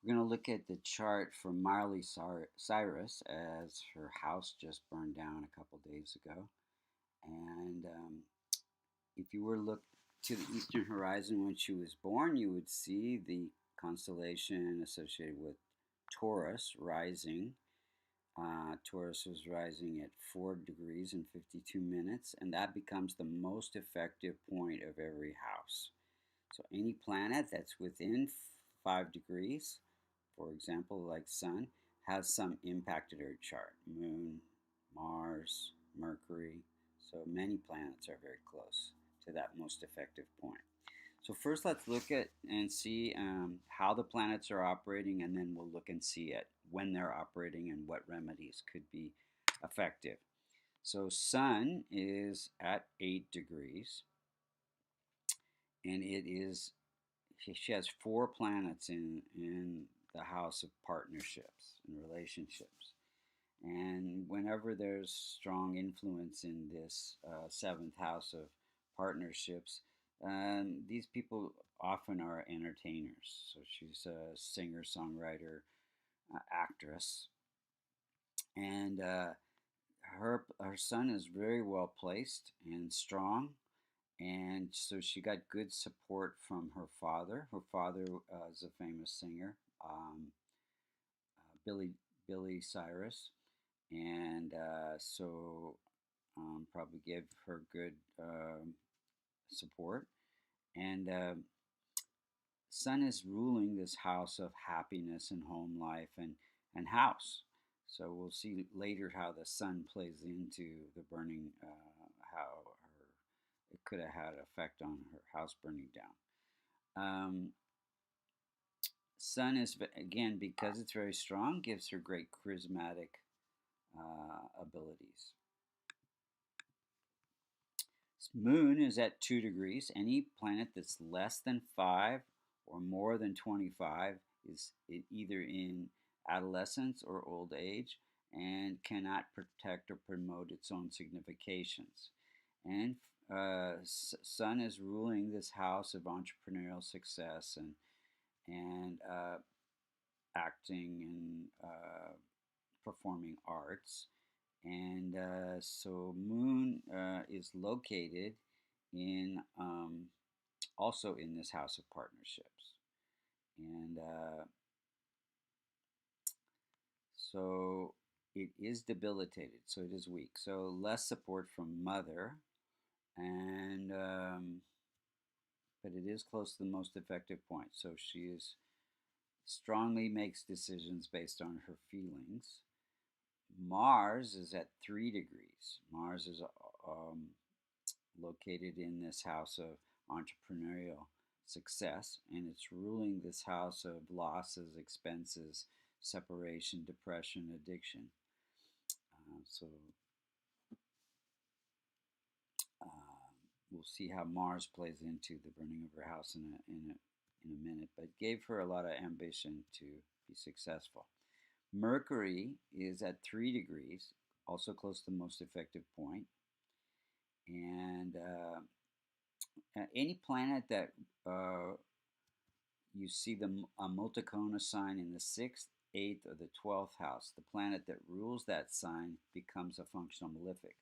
We're going to look at the chart for Miley Cyrus as her house just burned down a couple days ago. And if you were to look to the eastern horizon when she was born, you would see the constellation associated with Taurus rising. Taurus was rising at 4 degrees and 52 minutes, and that becomes the most effective point of every house. So any planet that's within 5 degrees, for example, like Sun, has some impact at our chart. Moon, Mars, Mercury. So many planets are very close to that most effective point. So first, let's look at and see how the planets are operating, and then we'll look and see it when they're operating and what remedies could be effective. So Sun is at 8 degrees, and it is she has 4 planets in the house of partnerships and relationships. And whenever there's strong influence in this seventh house of partnerships, these people often are entertainers. So she's a singer, songwriter, actress, and her son is very well placed and strong, and so she got good support from her father. Her father is a famous singer, Billy Cyrus, and probably gave her good support. And Sun is ruling this house of happiness and home life and house. So we'll see later how the sun plays into the burning, how her it could have had effect on her house burning down. Sun is again because it's very strong, gives her great charismatic abilities. Moon is at 2 degrees. Any planet that's less than 5 or more than 25 is either in adolescence or old age and cannot protect or promote its own significations. And Sun is ruling this house of entrepreneurial success and acting and performing arts. And so Moon is located in also in this house of partnerships. And so it is debilitated, so it is weak. So less support from mother, and but it is close to the most effective point. So she is strongly makes decisions based on her feelings. Mars is at 3 degrees. Mars is located in this house of entrepreneurial success, and it's ruling this house of losses, expenses, separation, depression, addiction. So we'll see how Mars plays into the burning of her house in a minute, but gave her a lot of ambition to be successful. Mercury is at 3 degrees, also close to the most effective point. And any planet that you see a multicona sign in the 6th, 8th, or the 12th house, the planet that rules that sign becomes a functional malefic.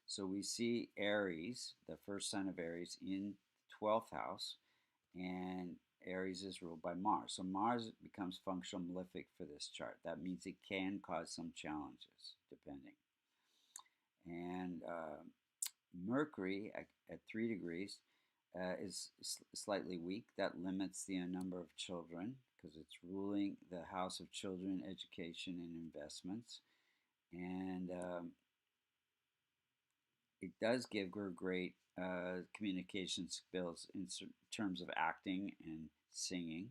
So we see Aries, the first sign of Aries, in 12th house, and Aries is ruled by Mars. So Mars becomes functional malefic for this chart. That means it can cause some challenges, depending. And Mercury at 3 degrees is slightly weak. That limits the number of children because it's ruling the house of children, education, and investments. And it does give her great communication skills in terms of acting and singing.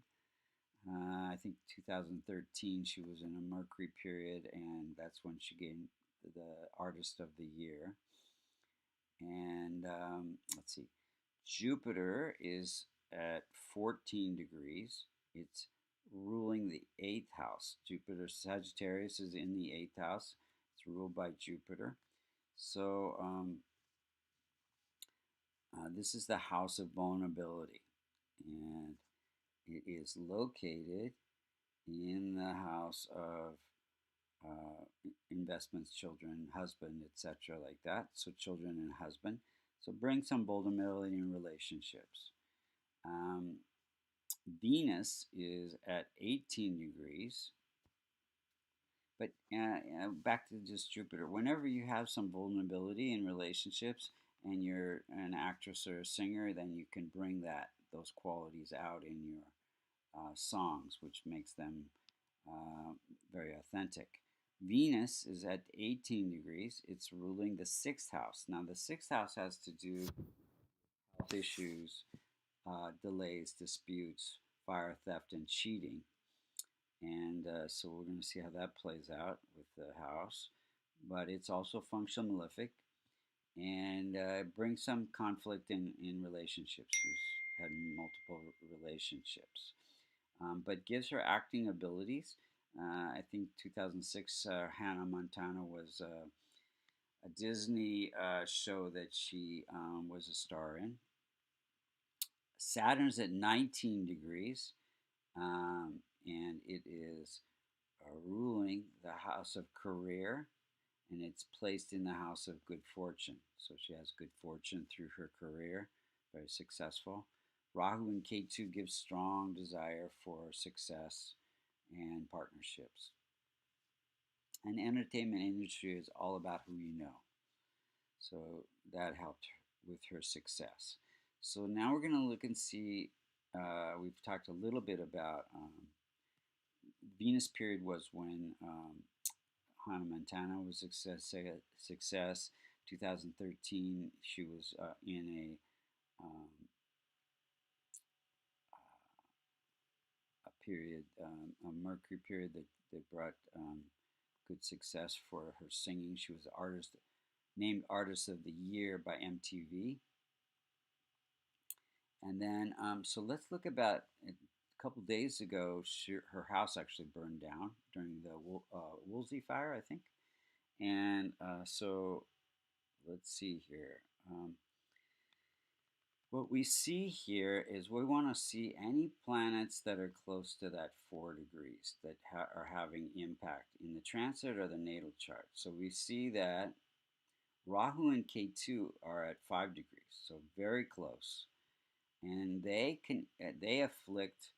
I think 2013 she was in a Mercury period, and that's when she gained the Artist of the Year. And let's see, Jupiter is at 14 degrees. It's ruling the 8th house. Jupiter Sagittarius is in the 8th house. It's ruled by Jupiter. So this is the house of vulnerability, and it is located in the house of investments, children, husband, etc., like that. So children and husband. So bring some vulnerability in relationships. Um, Venus is at 18 degrees. But back to just Jupiter. Whenever you have some vulnerability in relationships and you're an actress or a singer, then you can bring those qualities out in your songs, which makes them uh, very authentic. Venus is at 18 degrees. It's ruling the sixth house. Now, the sixth house has to do with health issues, delays, disputes, fire, theft, and cheating. And so we're going to see how that plays out with the house. But it's also functional malefic and brings some conflict in relationships. She's had multiple relationships, but gives her acting abilities. I think 2006, Hannah Montana was a Disney show that she was a star in. Saturn's at 19 degrees, and it is ruling the house of career, and it's placed in the house of good fortune. So she has good fortune through her career, very successful. Rahu and Ketu give strong desire for success and partnerships. And entertainment industry is all about who you know. So that helped with her success. So now we're going to look and see. We've talked a little bit about Venus period was when Hannah Montana was a success. 2013, she was in a period, a Mercury period that brought good success for her singing. She was named Artist of the Year by MTV. And then, so let's look about a couple days ago. Her house actually burned down during the Woolsey fire, I think. And so let's see here. What we see here is we want to see any planets that are close to that 4 degrees that are having impact in the transit or the natal chart. So we see that Rahu and Ketu are at 5 degrees, so very close, and they afflict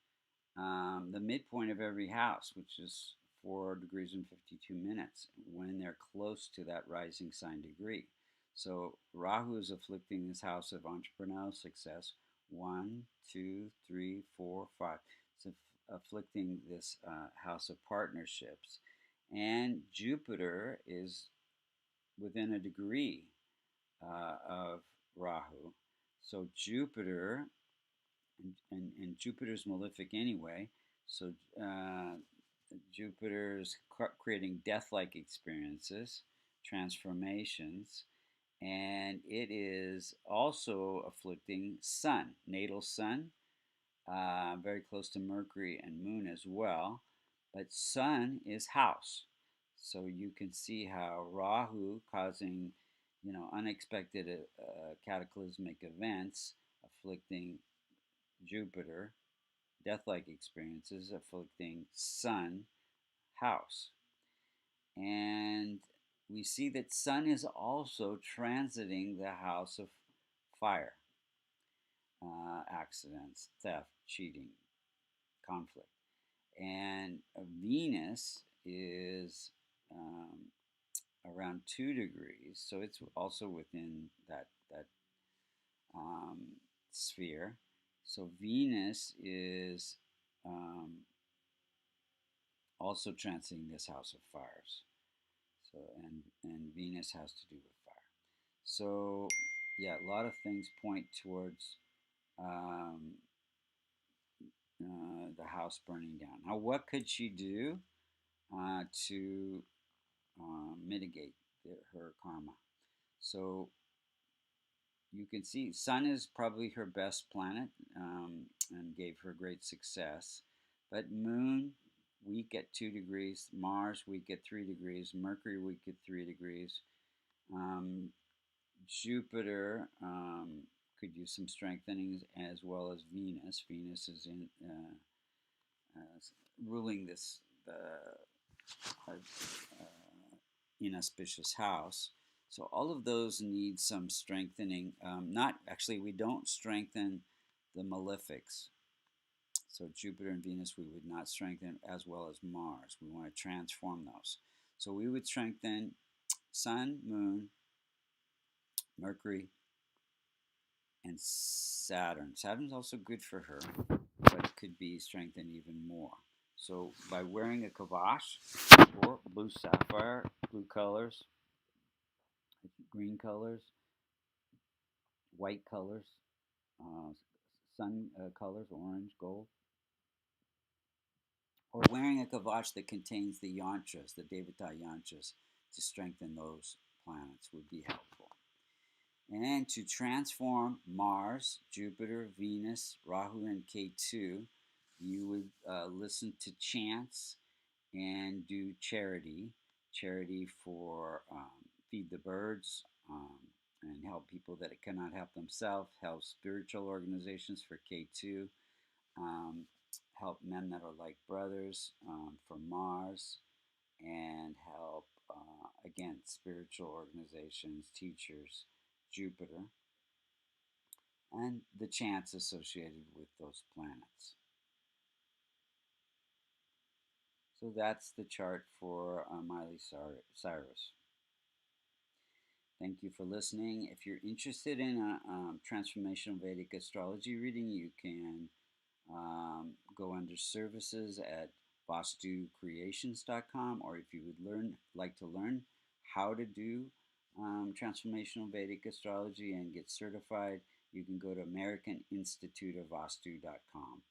the midpoint of every house, which is 4 degrees and 52 minutes, when they're close to that rising sign degree. So Rahu is afflicting this house of entrepreneurial success. 1, 2, 3, 4, 5. It's afflicting this house of partnerships. And Jupiter is within a degree of Rahu. So Jupiter, and Jupiter's malefic anyway, so Jupiter's creating death-like experiences, transformations, and it is also afflicting Sun, natal Sun, very close to Mercury and Moon as well. But Sun is house, so you can see how Rahu causing, unexpected cataclysmic events, afflicting Jupiter, death-like experiences, afflicting Sun, house. And we see that Sun is also transiting the house of fire, accidents, theft, cheating, conflict. And Venus is around 2 degrees, so it's also within that sphere. So Venus is also transiting this house of fires. So and Venus has to do with fire. So yeah, a lot of things point towards the house burning down. Now, what could she do to mitigate her karma? So you can see Sun is probably her best planet and gave her great success. But Moon, weak at 2 degrees. Mars, weak at 3 degrees. Mercury, weak at 3 degrees. Jupiter could use some strengthening, as well as Venus. Venus is in ruling this inauspicious house. So all of those need some strengthening. Not actually, we don't strengthen the malefics. So Jupiter and Venus we would not strengthen, as well as Mars. We want to transform those. So we would strengthen Sun, Moon, Mercury, and Saturn. Saturn's also good for her, but it could be strengthened even more. So by wearing a kavash or blue sapphire, blue colors, green colors, white colors, sun colors, orange, gold, or wearing a kavash that contains the yantras, the Devata yantras, to strengthen those planets would be helpful. And to transform Mars, Jupiter, Venus, Rahu, and Ketu, you would listen to chants and do charity for feed the birds, and help people that cannot help themselves, help spiritual organizations for K2, help men that are like brothers for Mars, and help, again, spiritual organizations, teachers, Jupiter, and the chants associated with those planets. So that's the chart for Miley Cyrus. Thank you for listening. If you're interested in a transformational Vedic astrology reading, you can go under services at vastucreations.com, or if you would like to learn how to do transformational Vedic astrology and get certified, you can go to American Institute of Vastu.com.